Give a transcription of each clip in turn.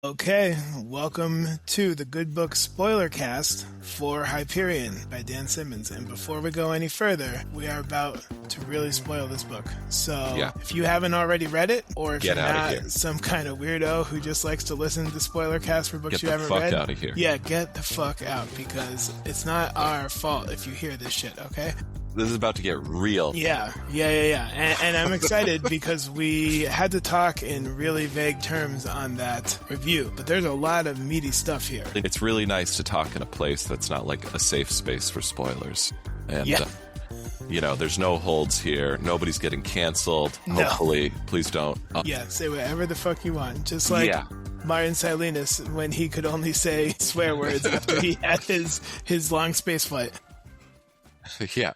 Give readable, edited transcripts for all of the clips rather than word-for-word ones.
Okay, welcome to the Good Book Spoilercast for Hyperion by Dan Simmons. And before we go any further, we are about to really spoil this book. So if you haven't already read it, or if you're not some kind of weirdo who just likes to listen to Spoilercast for books you haven't read, get the fuck out of here. Yeah, get the fuck out, because it's not our fault if you hear this shit, okay? This is about to get real. Yeah. And I'm excited because we had to talk in really vague terms on that review, but there's a lot of meaty stuff here. It's really nice to talk in a place that's not like a safe space for spoilers. And, there's no holds here. Nobody's getting canceled. No. Hopefully, please don't. Say whatever the fuck you want. Just like Martin Silenus when he could only say swear words after he had his long space flight. Yeah.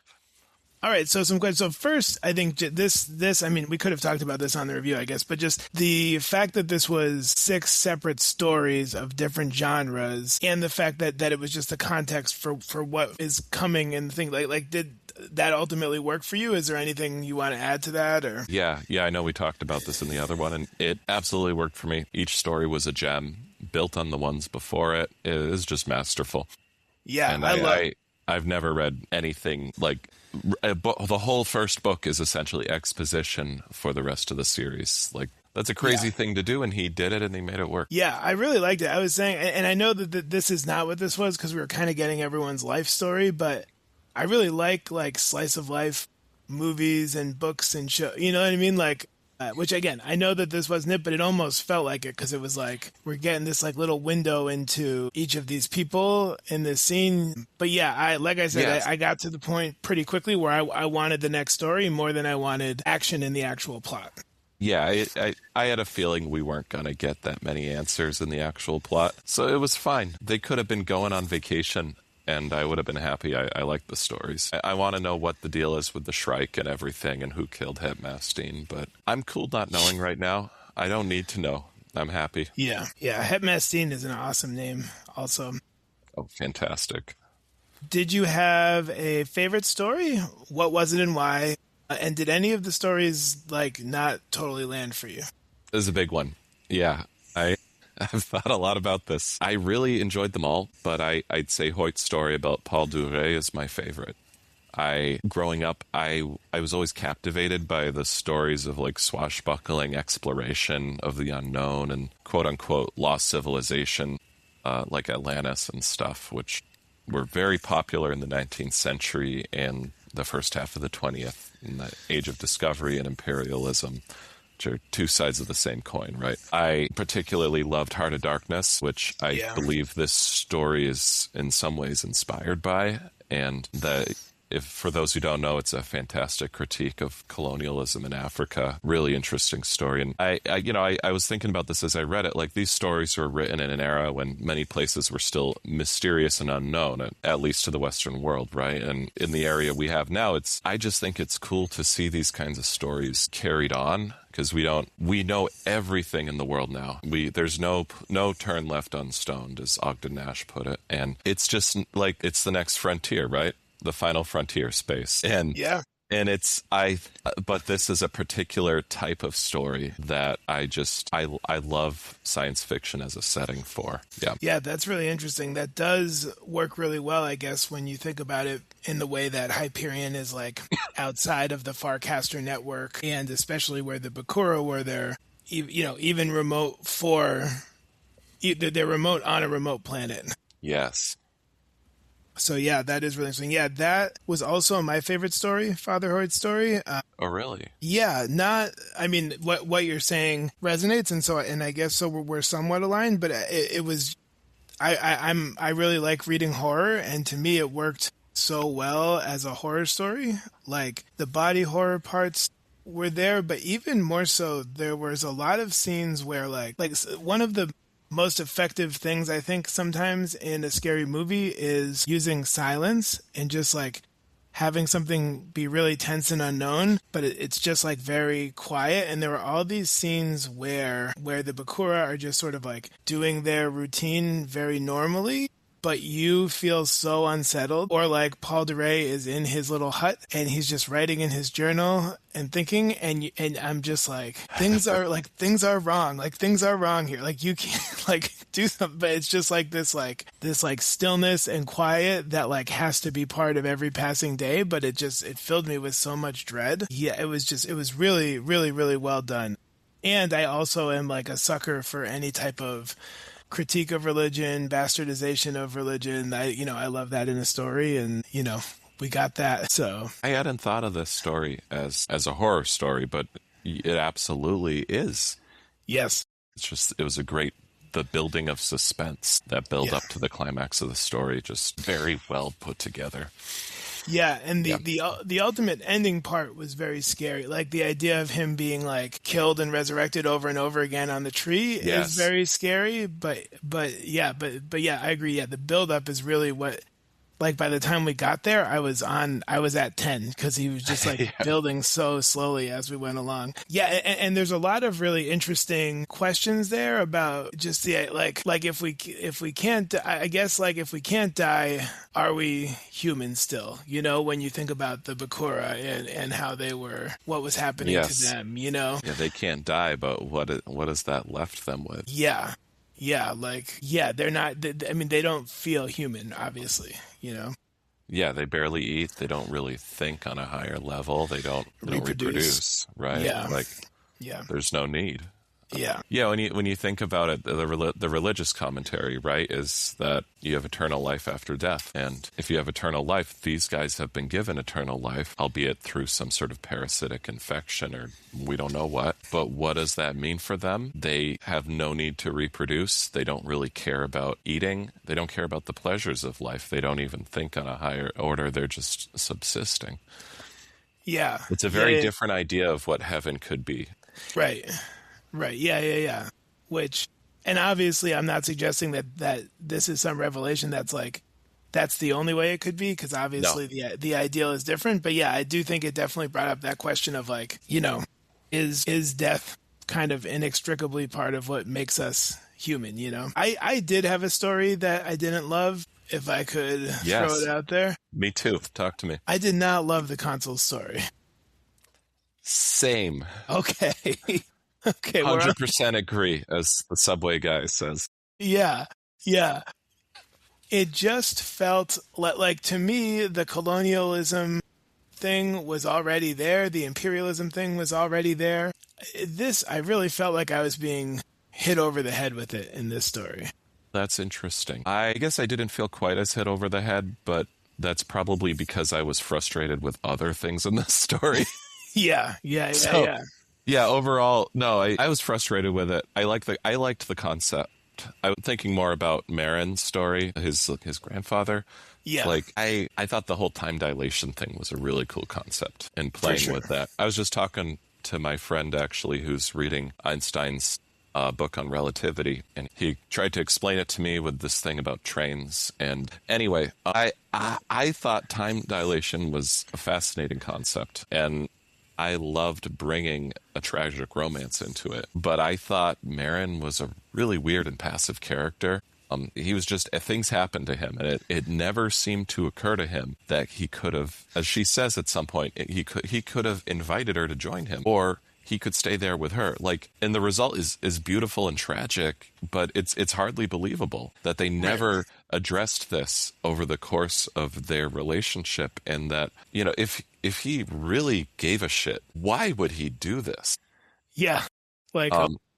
All right, so some questions. So first, I think this, I mean, we could have talked about this on the review, I guess, but just the fact that this was 6 separate stories of different genres, and the fact that it was just the context for what is coming and the thing, like did that ultimately work for you? Is there anything you want to add to that? Or Yeah, I know we talked about this in the other one, and it absolutely worked for me. Each story was a gem, built on the ones before it. It is just masterful. Yeah, and I've never read anything like... The whole first book is essentially exposition for the rest of the series. Like, that's a crazy thing to do, and he did it, and he made it work. Yeah, I really liked it. I was saying, and I know that this is not what this was, because we were kind of getting everyone's life story, but I really like slice of life movies and books and show. You know what I mean? Like, which again, I know that this wasn't it, but it almost felt like it, because it was like we're getting this like little window into each of these people in this scene. But yeah, I got to the point pretty quickly where I wanted the next story more than I wanted action in the actual plot. Yeah, I had a feeling we weren't going to get that many answers in the actual plot, so it was fine. They could have been going on vacation, and I would have been happy. I like the stories. I want to know what the deal is with the Shrike and everything and who killed Hepmastine, but I'm cool not knowing right now. I don't need to know. I'm happy. Yeah. Hepmastine is an awesome name also. Oh, fantastic. Did you have a favorite story? What was it and why? And did any of the stories not totally land for you? This is a big one. Yeah, I've thought a lot about this. I really enjoyed them all, but I'd say Hoyt's story about Paul Duret is my favorite. Growing up, I was always captivated by the stories of swashbuckling exploration of the unknown and quote-unquote lost civilization, like Atlantis and stuff, which were very popular in the 19th century and the first half of the 20th, in the age of discovery and imperialism, which are two sides of the same coin, right? I particularly loved Heart of Darkness, which I believe this story is in some ways inspired by, and for those who don't know, it's a fantastic critique of colonialism in Africa. Really interesting story. And I was thinking about this as I read it. Like, these stories were written in an era when many places were still mysterious and unknown, at least to the Western world, right? And in the area we have now, I just think it's cool to see these kinds of stories carried on, because we know everything in the world now. There's no turn left unstoned, as Ogden Nash put it. And it's just like, it's the next frontier, right? The final frontier space. But this is a particular type of story that I love science fiction as a setting for. Yeah, that's really interesting. That does work really well, I guess, when you think about it in the way that Hyperion is outside of the Farcaster network, and especially where the Bakura were there, even remote they're remote on a remote planet. Yes. So yeah, that is really interesting. Yeah, that was also my favorite story, Father Hoyt's story. Oh, really? Yeah, what you're saying resonates, and I guess so we're somewhat aligned. But it was, I really like reading horror, and to me it worked so well as a horror story. Like, the body horror parts were there, but even more so, there was a lot of scenes where one of the most effective things I think sometimes in a scary movie is using silence and just having something be really tense and unknown, but it's just very quiet. And there were all these scenes where the Bakura are just sort of doing their routine very normally, but you feel so unsettled. Or like Paul DeRay is in his little hut and he's just writing in his journal and thinking, and I'm just like, things are wrong. Like things are wrong here. Like you can't like do something, but it's just like this stillness and quiet that like has to be part of every passing day. But it filled me with so much dread. Yeah, it was really, really, really well done. And I also am like a sucker for any type of critique of religion, bastardization of religion. I love that in a story, and we got that. So I hadn't thought of this story as a horror story, but it absolutely is. Yes. It was the building of suspense, that build up to the climax of the story, just very well put together. Yeah, and the ultimate ending part was very scary. Like the idea of him being like killed and resurrected over and over again on the tree is very scary. But yeah, I agree. Yeah, the build up is really what. Like by the time we got there, I was at 10 because he was just like building so slowly as we went along. Yeah, and there's a lot of really interesting questions there about just the like if we can't, I guess like if we can't die, are we human still? When you think about the Bakura and how they were, what was happening to them, Yeah, they can't die, but what has that left them with? Yeah. Yeah, they're not. They don't feel human, obviously. Yeah, they barely eat. They don't really think on a higher level. They don't reproduce, right? Yeah, there's no need. Yeah. When you think about it, the religious commentary, right, is that you have eternal life after death, and if you have eternal life, these guys have been given eternal life, albeit through some sort of parasitic infection or we don't know what. But what does that mean for them? They have no need to reproduce. They don't really care about eating. They don't care about the pleasures of life. They don't even think on a higher order. They're just subsisting. Yeah, it's a very different idea of what heaven could be. Right. Yeah. And obviously I'm not suggesting that this is some revelation that's like, that's the only way it could be, because obviously the ideal is different. But yeah, I do think it definitely brought up that question of like, is death kind of inextricably part of what makes us human, I did have a story that I didn't love, if I could throw it out there. Me too. Talk to me. I did not love the console story. Same. Okay. Okay, 100% agree, as the Subway guy says. Yeah. It just felt like to me, the colonialism thing was already there. The imperialism thing was already there. I really felt like I was being hit over the head with it in this story. That's interesting. I guess I didn't feel quite as hit over the head, but that's probably because I was frustrated with other things in this story. Yeah. Yeah, overall, no, I was frustrated with it. I liked the concept. I was thinking more about Marin's story, his grandfather. Yeah. Like, I thought the whole time dilation thing was a really cool concept, and playing with that. I was just talking to my friend, actually, who's reading Einstein's book on relativity, and he tried to explain it to me with this thing about trains. And anyway, I thought time dilation was a fascinating concept, and I loved bringing a tragic romance into it, but I thought Marin was a really weird and passive character. He was just, things happened to him, and it never seemed to occur to him that he could have, as she says at some point, he could have invited her to join him, or he could stay there with her. Like, and the result is beautiful and tragic, but it's hardly believable that they never addressed this over the course of their relationship, and that, if he really gave a shit, why would he do this? Yeah. Like,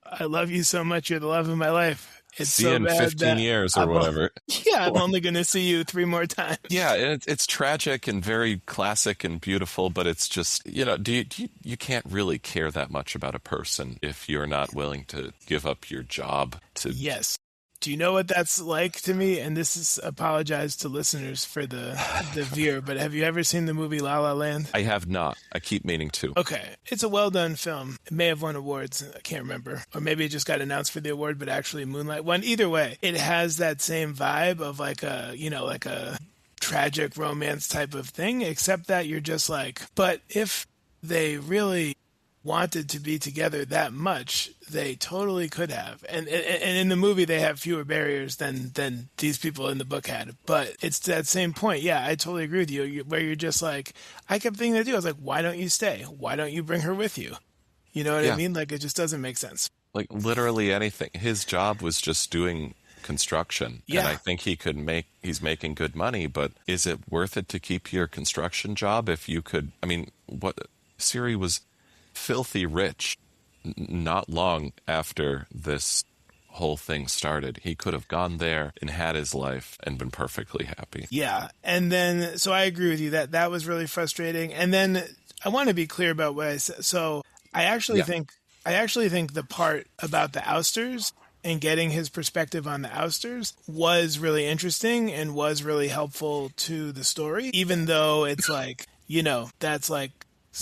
I love you so much. You're the love of my life. It's see so you in 15 years or whatever. I'm only going to see you 3 more times. Yeah, and it's tragic and very classic and beautiful, but it's just, you can't really care that much about a person if you're not willing to give up your job to... Yes. Do you know what that's like to me? And this is, apologize to listeners for the veer, but have you ever seen the movie La La Land? I have not. I keep meaning to. Okay. It's a well-done film. It may have won awards. I can't remember. Or maybe it just got announced for the award, but actually Moonlight won. Either way, it has that same vibe of like a tragic romance type of thing, except that you're just like, but if they really wanted to be together that much, they totally could have. And in the movie, they have fewer barriers than these people in the book had. But it's that same point. Yeah, I totally agree with you. Where you're just like, I kept thinking that too. I was like, why don't you stay? Why don't you bring her with you? You know what I Yeah. mean? Like, it just doesn't make sense. Like literally anything. His job was just doing construction. Yeah. And I think he's making good money, but is it worth it to keep your construction job if you could, I mean, Siri was filthy rich not long after this whole thing started. He could have gone there and had his life and been perfectly happy. Yeah. And then, so I agree with you that was really frustrating. And then I want to be clear about what I said. So I actually think the part about the ousters and getting his perspective on the ousters was really interesting and was really helpful to the story, even though it's like, that's like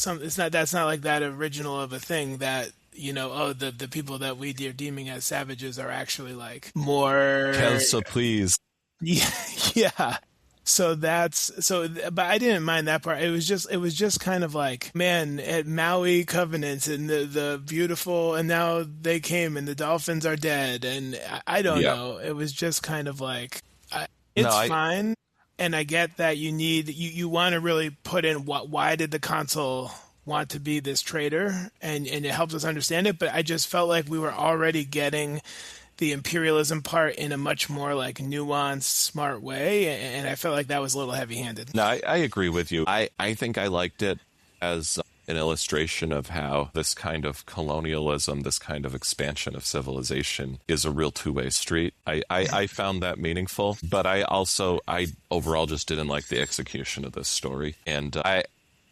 that's not like that original of a thing that, the people that we are deeming as savages are actually like more. Kelso, please. Yeah. Yeah. But I didn't mind that part. It was just kind of like, man, at Maui Covenant and the beautiful, and now they came and the dolphins are dead. And I don't know. It was just kind of like, fine. And I get that you want to really put in why did the consul want to be this traitor, and it helps us understand it. But I just felt like we were already getting the imperialism part in a much more like nuanced, smart way, and I felt like that was a little heavy-handed. No, I agree with you. I think I liked it as an illustration of how this kind of colonialism, this kind of expansion of civilization is a real two-way street. I found that meaningful, but I overall just didn't like the execution of this story. And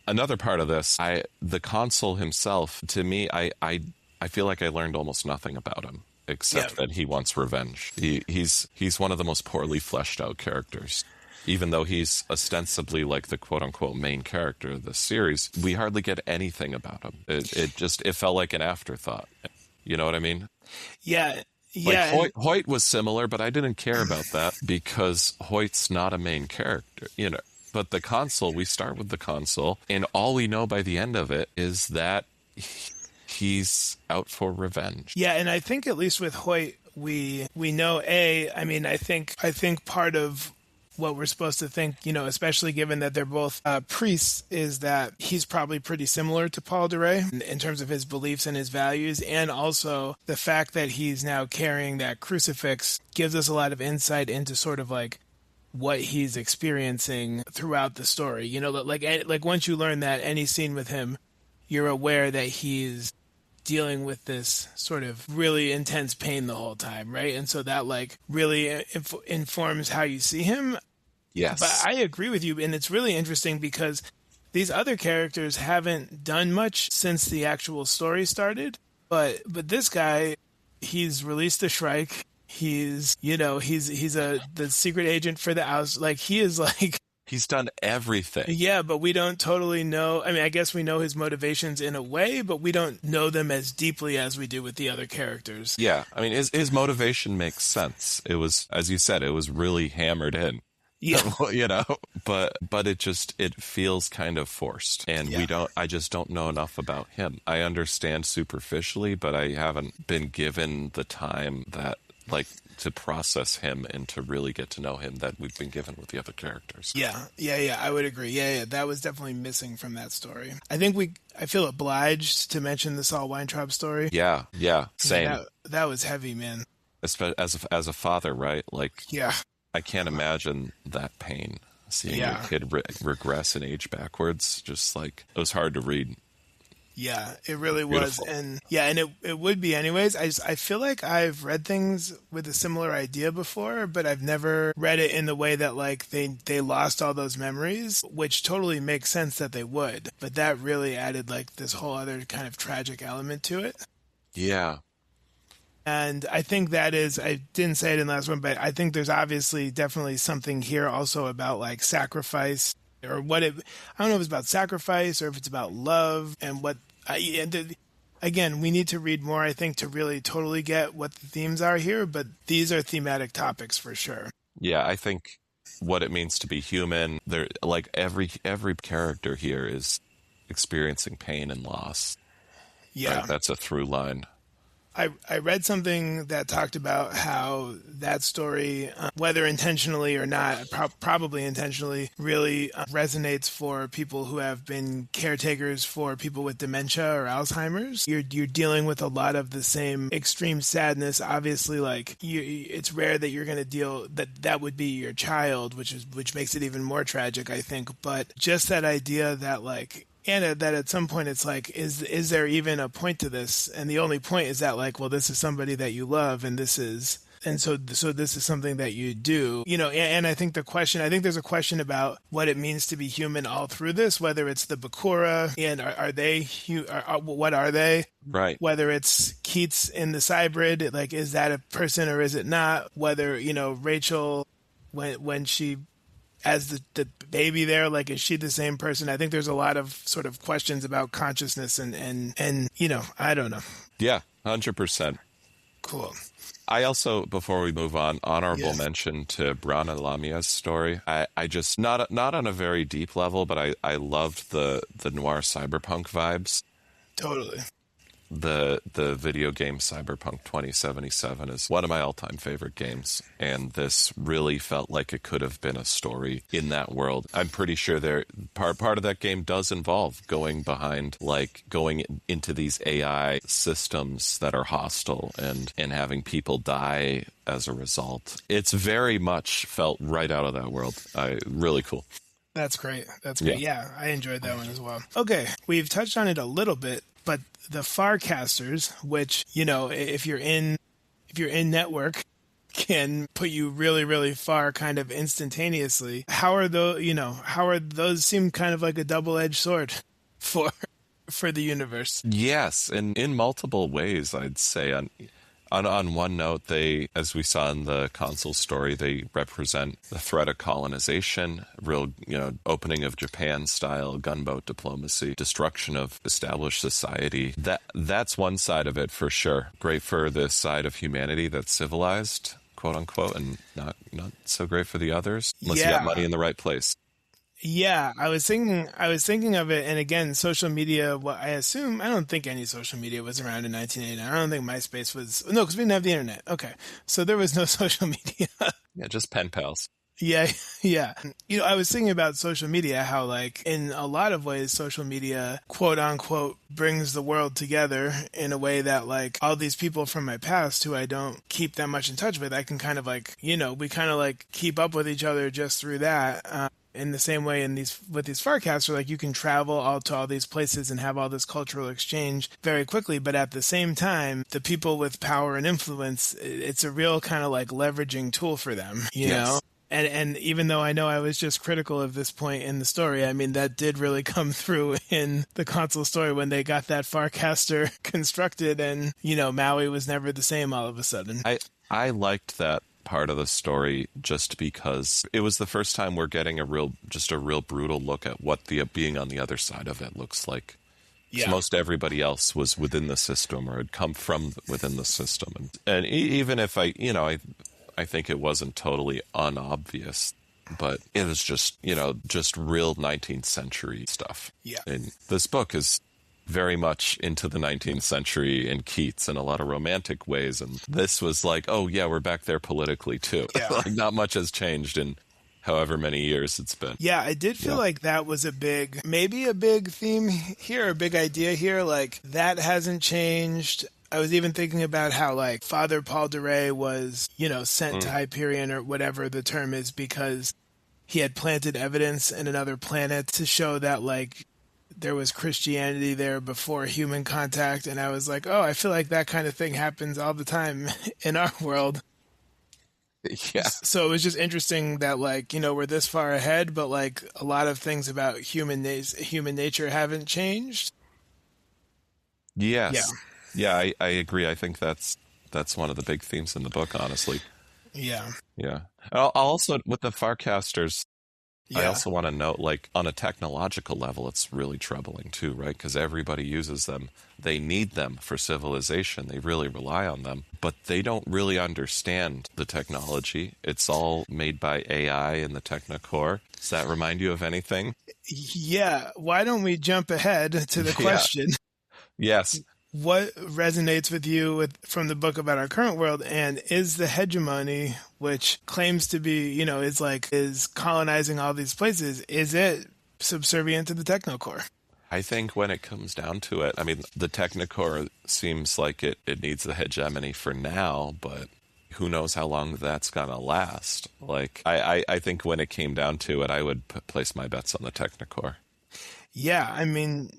another part of this, the consul himself, to me, I feel like I learned almost nothing about him. Except that he wants revenge. He's one of the most poorly fleshed out characters. Even though he's ostensibly like the quote unquote main character of the series, we hardly get anything about him. It felt like an afterthought. You know what I mean? Yeah. Like Hoyt was similar, but I didn't care about that because Hoyt's not a main character, But the consul, we start with the consul, and all we know by the end of it is that he's out for revenge. Yeah, and I think at least with Hoyt, we know I think part of what we're supposed to think, especially given that they're both priests, is that he's probably pretty similar to Paul de Rey in terms of his beliefs and his values, and also the fact that he's now carrying that crucifix gives us a lot of insight into sort of like what he's experiencing throughout the story. Like once you learn that any scene with him, you're aware that he's dealing with this sort of really intense pain the whole time, right? And so that like really informs how you see him. Yes. But I agree with you, and it's really interesting because these other characters haven't done much since the actual story started. But this guy, he's released the Shrike. He's the secret agent for the Oust. Like he is like. He's done everything. Yeah, but we don't totally know. I mean, I guess we know his motivations in a way, but we don't know them as deeply as we do with the other characters. Yeah, I mean, his motivation makes sense. It was, as you said, it was really hammered in. Yeah. But it feels kind of forced. And I just don't know enough about him. I understand superficially, but I haven't been given the time that, like, to process him and to really get to know him that we've been given with the other characters. Yeah, I would agree. Yeah, that was definitely missing from that story. I feel obliged to mention the Saul Weintraub story. Yeah, same. That was heavy, man. As a father, right? Like, yeah, I can't imagine that pain, seeing your kid regress and age backwards. Just like, it was hard to read. Yeah, it really Beautiful. was. And it would be anyways. I feel like I've read things with a similar idea before, but I've never read it in the way that like they lost all those memories, which totally makes sense that they would. But that really added like this whole other kind of tragic element to it. Yeah. And I think that is, I didn't say it in the last one, but I think there's obviously definitely something here also about like sacrifice, or I don't know if it's about sacrifice or if it's about love, and again, we need to read more, I think, to really totally get what the themes are here, but these are thematic topics for sure. Yeah, I think what it means to be human, there, like every character here is experiencing pain and loss. Yeah. right? That's a through line. I read something that talked about how that story, whether intentionally or not, probably intentionally, really resonates for people who have been caretakers for people with dementia or Alzheimer's. You're dealing with a lot of the same extreme sadness. Obviously, like it's rare that you're going to deal that would be your child, which makes it even more tragic, I think. But just that idea that like. And that at some point it's like, is there even a point to this? And the only point is that like, well, this is somebody that you love, and so this is something that you do, and I think I think there's a question about what it means to be human all through this, whether it's the Bakura and are they, what are they? Right. Whether it's Keats in the Cybrid, like, is that a person or is it not? Whether, Rachel, when she, as the baby there, like, is she the same person? I think there's a lot of sort of questions about consciousness and I don't know. Yeah, 100%. Cool. I also, before we move on, honorable mention to Brana Lamia's story. I just, not on a very deep level, but I loved the noir cyberpunk vibes. Totally. The video game Cyberpunk 2077 is one of my all-time favorite games, and this really felt like it could have been a story in that world. I'm pretty sure part of that game does involve going into these AI systems that are hostile and having people die as a result. It's very much felt right out of that world. Really cool. That's great. Yeah, I enjoyed that one as well. Okay, we've touched on it a little bit, but the Farcasters, which, if you're in network, can put you really, really far kind of instantaneously. How are those seem kind of like a double-edged sword for the universe? Yes, and in multiple ways, I'd say. On one note, they, as we saw in the console story, they represent the threat of colonization, real, opening of Japan-style gunboat diplomacy, destruction of established society. That's one side of it for sure. Great for this side of humanity that's civilized, quote unquote, and not so great for the others, unless you got money in the right place. Yeah, I was thinking of it, and again, social media, I don't think any social media was around in 1989. I don't think MySpace was, no, because we didn't have the internet. Okay, so there was no social media. Yeah, just pen pals. Yeah. I was thinking about social media, how, like, in a lot of ways, social media, quote unquote, brings the world together in a way that, like, all these people from my past who I don't keep that much in touch with, I can kind of, like, we kind of, like, keep up with each other just through that. In the same way with these Farcasts, like, you can travel to all these places and have all this cultural exchange very quickly, but at the same time, the people with power and influence, it's a real kind of like leveraging tool for them, you know? And even though I know I was just critical of this point in the story, I mean, that did really come through in the console story when they got that Farcaster constructed and, Maui was never the same all of a sudden. I liked that part of the story just because it was the first time we're getting a real brutal look at what the being on the other side of it looks like. Yeah. So most everybody else was within the system or had come from within the system. And even if I think it wasn't totally unobvious, but it was just real 19th century stuff. Yeah. And this book is very much into the 19th century in Keats in a lot of romantic ways. And this was like, oh yeah, we're back there politically too. Yeah. Like, not much has changed in however many years it's been. Yeah, I did feel like that was maybe a big theme here, a big idea here. Like, that hasn't changed. I was even thinking about how, like, Father Paul Duray was, sent to Hyperion or whatever the term is because he had planted evidence in another planet to show that, like, there was Christianity there before human contact. And I was like, oh, I feel like that kind of thing happens all the time in our world. Yeah. So it was just interesting that, like, we're this far ahead, but, like, a lot of things about human nature haven't changed. Yes. Yeah, I agree. I think that's one of the big themes in the book, honestly. Yeah. Yeah. I'll also, with the Farcasters, I also want to note, like, on a technological level, it's really troubling too, right? Because everybody uses them. They need them for civilization. They really rely on them, but they don't really understand the technology. It's all made by AI and the Technocore. Does that remind you of anything? Yeah. Why don't we jump ahead to the question? Yes. what resonates with you from the book about our current world, and is the hegemony, which claims to be, is colonizing all these places, is it subservient to the technocore? I think when it comes down to it, I mean, the Technicore seems like it needs the hegemony for now, but who knows how long that's gonna last. Like, I think when it came down to it, I would place my bets on the Technicore. Yeah, I mean,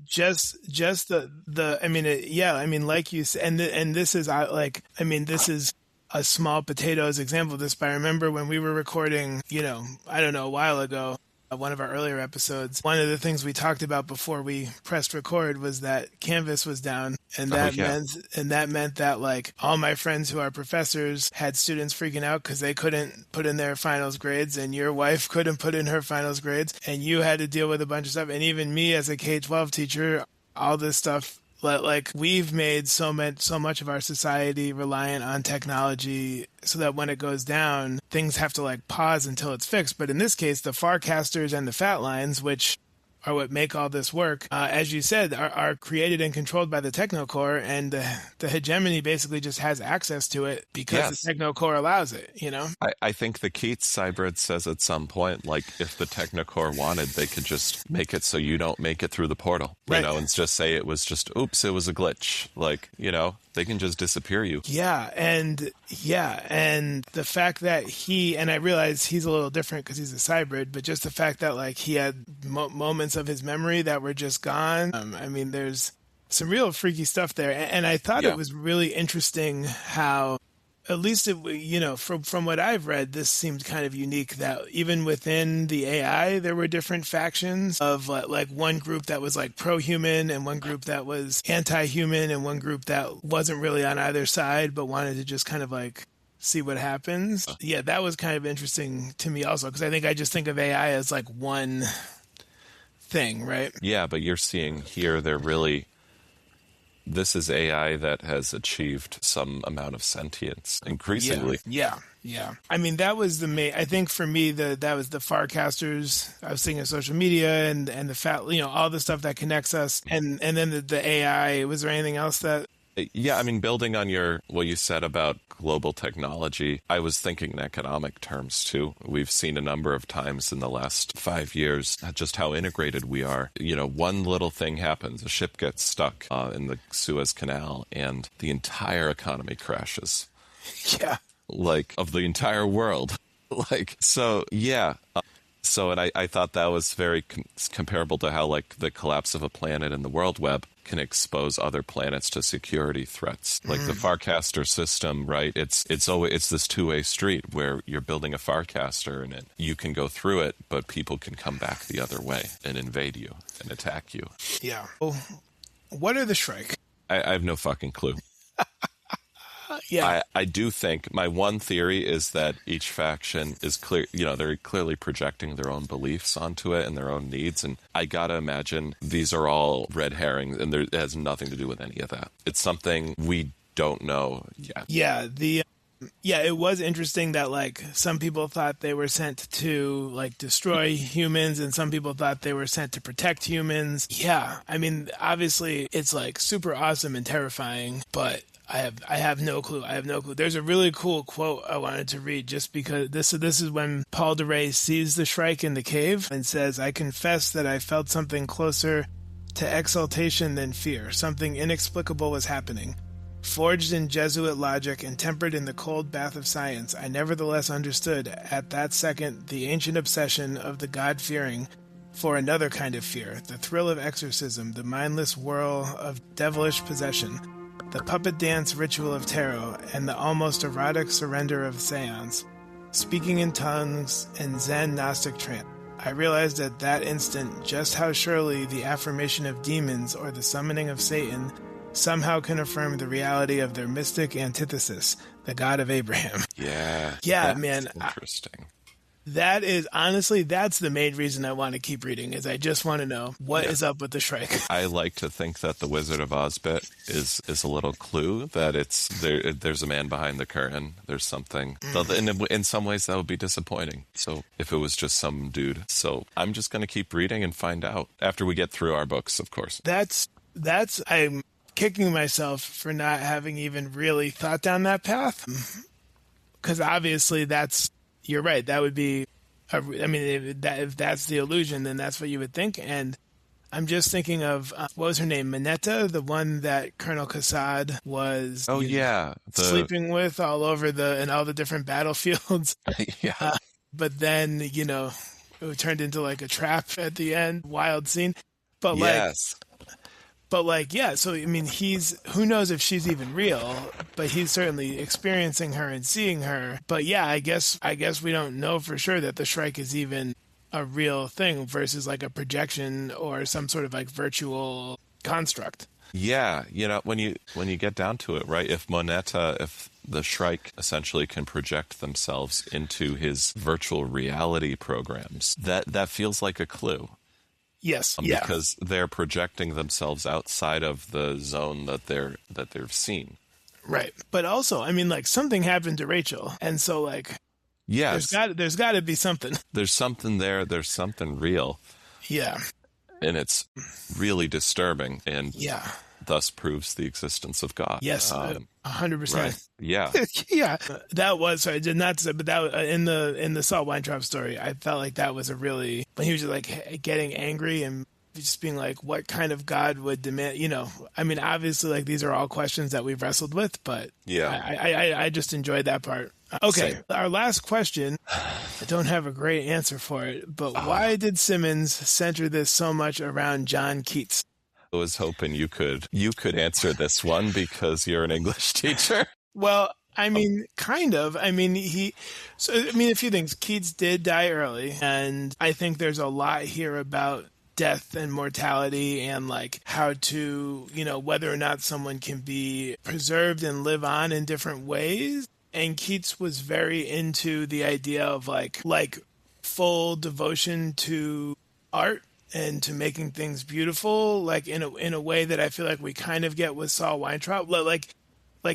just the I mean, like you said, and this is this is a small potatoes example of this, but I remember when we were recording, I don't know, a while ago, one of our earlier episodes, one of the things we talked about before we pressed record was that Canvas was down, and that meant that like all my friends who are professors had students freaking out because they couldn't put in their finals grades, and your wife couldn't put in her finals grades, and you had to deal with a bunch of stuff, and even me as a K-12 teacher, all this stuff. Like, we've made so much of our society reliant on technology so that when it goes down, things have to like pause until it's fixed. But in this case, the Farcasters and the Fat Lines, which are what make all this work, as you said, are created and controlled by the Technocore, and the hegemony basically just has access to it because the Technocore allows it, I think the Keats hybrid says at some point, like, if the Technocore wanted, they could just make it so you don't make it through the portal, and just say it was just, oops, it was a glitch. Like, they can just disappear you. And the fact that and I realize he's a little different because he's a hybrid, but just the fact that like he had moments of his memory that were just gone. I mean, there's some real freaky stuff there, and I thought it was really interesting how, at least from what I've read, this seemed kind of unique that even within the AI, there were different factions of like one group that was like pro-human and one group that was anti-human and one group that wasn't really on either side but wanted to just kind of like see what happens. Yeah, that was kind of interesting to me also, because I just think of AI as like one thing, right? Yeah, but you're seeing here this is AI that has achieved some amount of sentience increasingly. Yeah. I mean, that was the main. I think for me, that was the Farcasters. I was thinking of social media and the fat, all the stuff that connects us, and then the AI. Was there anything else that? Yeah, I mean, building on what you said about global technology, I was thinking in economic terms too. We've seen a number of times in the last 5 years just how integrated we are. One little thing happens, a ship gets stuck in the Suez Canal, and the entire economy crashes. Yeah. Like, of the entire world. Like, so, yeah. And I thought that was very comparable to how, like, the collapse of a planet in the World Web can expose other planets to security threats. Like the Farcaster system, right? It's this two-way street where you're building a Farcaster and you can go through it, but people can come back the other way and invade you and attack you. Yeah. Well, what are the Shrike? I have no fucking clue. Yeah. I do think my one theory is that each faction is clear, they're clearly projecting their own beliefs onto it and their own needs. And I gotta imagine these are all red herrings, and it has nothing to do with any of that. It's something we don't know yet. Yeah, it was interesting that like some people thought they were sent to like destroy humans, and some people thought they were sent to protect humans. Yeah, I mean, obviously it's like super awesome and terrifying, but I have no clue. There's a really cool quote I wanted to read just because this is when Paul de Rey sees the Shrike in the cave and says, "I confess that I felt something closer to exultation than fear. Something inexplicable was happening. Forged in Jesuit logic and tempered in the cold bath of science, I nevertheless understood at that second the ancient obsession of the God-fearing for another kind of fear, the thrill of exorcism, the mindless whirl of devilish possession, the puppet dance ritual of tarot, and the almost erotic surrender of seance. Speaking in tongues and Zen Gnostic trance, I realized at that instant just how surely the affirmation of demons or the summoning of Satan somehow can affirm the reality of their mystic antithesis, the God of Abraham." Yeah, man. Interesting. That is, honestly, that's the main reason I want to keep reading, is I just want to know what is up with the Shrike. I like to think that the Wizard of Oz bit is a little clue that there's a man behind the curtain. There's something. In some ways, that would be disappointing. So if it was just some dude. So I'm just going to keep reading and find out after we get through our books, of course. kicking myself for not having even really thought down that path. Because obviously you're right. That would be, if that's the illusion, then that's what you would think. And I'm just thinking of, what was her name? Mineta, the one that Colonel Kassad was sleeping with all over in all the different battlefields. Yeah. But then, it turned into like a trap at the end. Wild scene. But yes. So, who knows if she's even real, but he's certainly experiencing her and seeing her. But yeah, I guess we don't know for sure that the Shrike is even a real thing versus like a projection or some sort of like virtual construct. Yeah, when you get down to it, right? If the Shrike essentially can project themselves into his virtual reality programs, that feels like a clue. Yes, because they're projecting themselves outside of the zone that they've seen. Right, but also, something happened to Rachel, and so like. Yes. There's got to be something. There's something there. There's something real. Yeah. And it's really disturbing and thus proves the existence of God. Yes, 100%. Right. Yeah. Yeah. That was, sorry, I did not say, but that in the Salt Weintraub story, I felt like that was when he was just like getting angry and just being like, what kind of God would demand, obviously like these are all questions that we've wrestled with, but I just enjoyed that part. Okay, same. Our last question, I don't have a great answer for it, but why did Simmons center this so much around John Keats? I was hoping you could answer this one because you're an English teacher. Well, kind of. A few things. Keats did die early, and I think there's a lot here about death and mortality and like how to, whether or not someone can be preserved and live on in different ways. And Keats was very into the idea of like full devotion to art and to making things beautiful, like in a way that I feel like we kind of get with Saul Weintraub. Like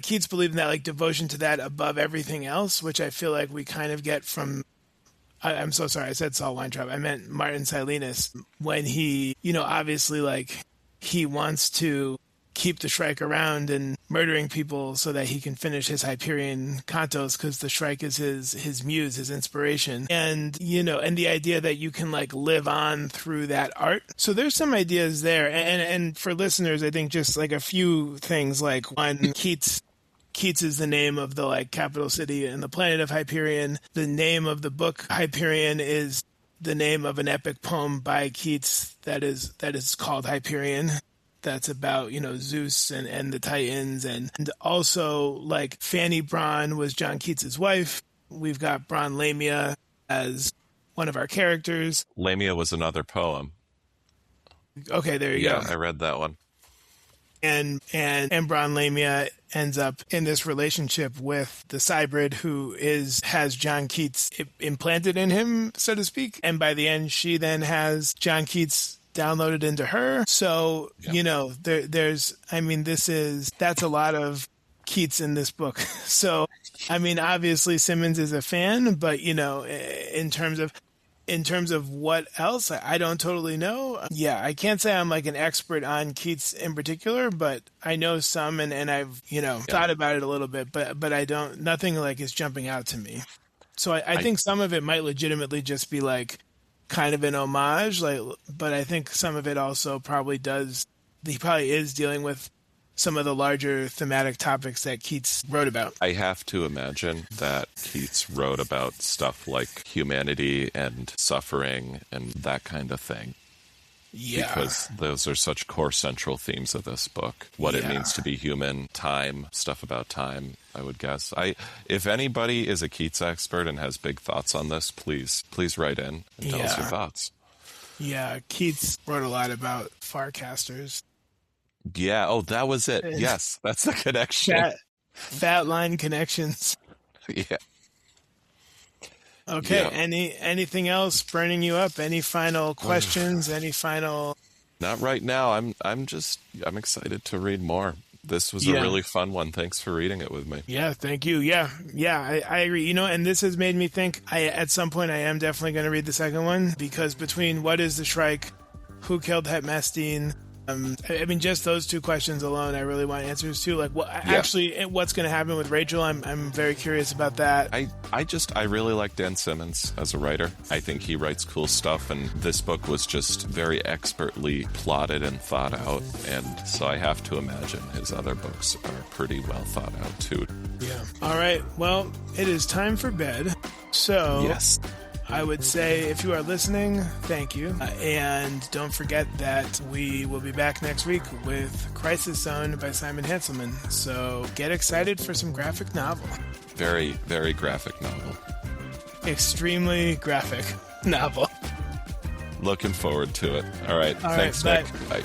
Keats believed in that like devotion to that above everything else, which I feel like we kind of get from. I'm so sorry, I said Saul Weintraub. I meant Martin Silenus when he, obviously like he wants to keep the Shrike around and murdering people so that he can finish his Hyperion cantos because the Shrike is his muse, his inspiration. And, and the idea that you can like live on through that art. So there's some ideas there. And for listeners, I think just like a few things, like one, Keats is the name of the like capital city and the planet of Hyperion. The name of the book Hyperion is the name of an epic poem by Keats that is called Hyperion. That's about, Zeus and the Titans. And also, like, Fanny Brawne was John Keats's wife. We've got Brawne Lamia as one of our characters. Lamia was another poem. Okay, there you go. Yeah, I read that one. And Brawne Lamia ends up in this relationship with the Cybrid who has John Keats implanted in him, so to speak. And by the end, she then has John Keats downloaded into her. So, that's a lot of Keats in this book. So, obviously Simmons is a fan, but, in terms of what else, I don't totally know. Yeah, I can't say I'm like an expert on Keats in particular, but I know some and I've, thought about it a little bit, but I don't, nothing like is jumping out to me. So I think some of it might legitimately just be like, kind of an homage, but I think some of it also probably is dealing with some of the larger thematic topics that Keats wrote about. I have to imagine that Keats wrote about stuff like humanity and suffering and that kind of thing. Yeah. Because those are such core central themes of this book. What it means to be human, time, stuff about time, I would guess. If anybody is a Keats expert and has big thoughts on this, please write in and tell us your thoughts. Yeah, Keats wrote a lot about Farcasters. Yeah, that was it. Yes, that's the connection. Fat line connections. Yeah. Okay, anything else burning you up? Any final questions? Any final? Not right now. I'm excited to read more. This was a really fun one. Thanks for reading it with me. Yeah, thank you. Yeah, I agree. And this has made me think at some point I am definitely going to read the second one because between What is the Shrike, Who Killed Hetmastine, I mean, just those two questions alone, I really want answers to. Like, actually, what's going to happen with Rachel? I'm very curious about that. I really like Dan Simmons as a writer. I think he writes cool stuff, and this book was just very expertly plotted and thought out, and so I have to imagine his other books are pretty well thought out too. Yeah. All right. Well, it is time for bed. So yes. I would say, if you are listening, thank you. And don't forget that we will be back next week with Crisis Zone by Simon Hanselman. So get excited for some graphic novel. Very, very graphic novel. Extremely graphic novel. Looking forward to it. All right. Thanks, bye. Nick. Bye.